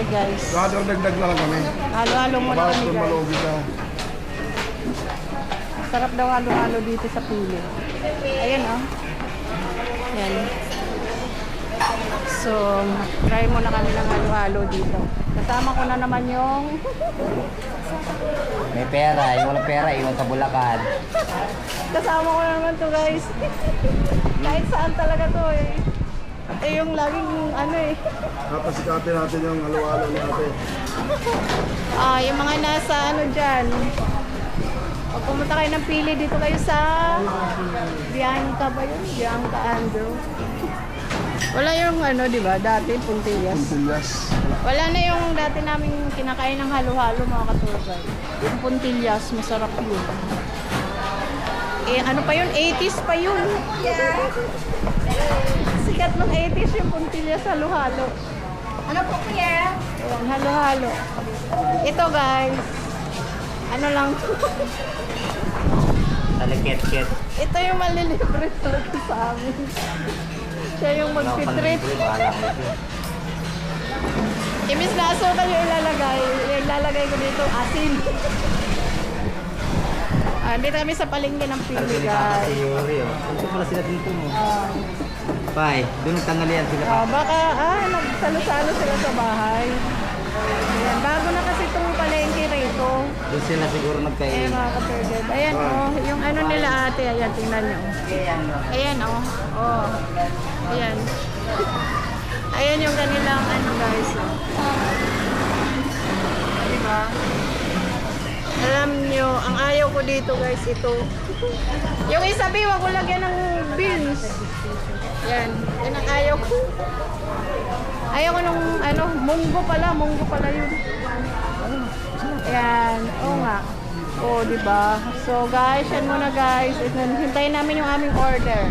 Okay guys. Dagdag na lang kami. Halo-halo muna Bakit kami kung guys. malugi ka? Sarap daw halo-halo dito sa pili. Ayan oh. Yan. So, try muna kami ng halo-halo dito. Kasama ko na naman yung May pera, yung walang pera, iwan sa Bulacan. kasama ko na naman to guys. Kahit saan talaga to eh. Eh yung laging ano eh. Napasikatin natin yung halo-halo natin. Yung mga nasa ano dyan. Pag pumunta kayo ng pili dito kayo sa Bianca ba yun? Bianca Andrew. Wala yung ano, di ba? Dati, Puntillas. Puntillas. Wala na yung dati namin kinakain ng halo-halo mga katurbay. Yung Puntillas, masarap yun. Eh, ano pa yun? 80s pa yun. Yeah. Sikat ng 80s yung Puntillas halo-halo. Ano po kuya? Ayan, halo-halo. Ito guys. Ano lang. Talikit-kit. Ito yung malilibre talaga sa amin. Siya yung mag-treat. Imbis na asukal yung ilalagay ko dito asin. Dito kami sa palengke ng pili guys. Si Yuri, oh. Ito pala sila dito mo. Pai, doon nagtanggalian sila. Baka, nagsalo-salo sila sa bahay. Ayan, bago na kasi itong palengke rito. Doon sila siguro nagkain. Mga kapatid. Ayan yung ano nila ate, ayan, tingnan nyo. Ayan oh. Ayan. Ayan yung kanilang ano guys. Diba? Alam nyo, ang ayaw ko dito guys, ito. Yung isabi, wag ko lagyan ng beans. Yan. Yan ang ayaw ko. Ayaw ko nung ano, munggo pala yun. Yan. Oo nga. Oo, diba? So guys, yan muna guys. Hintayin namin yung aming order.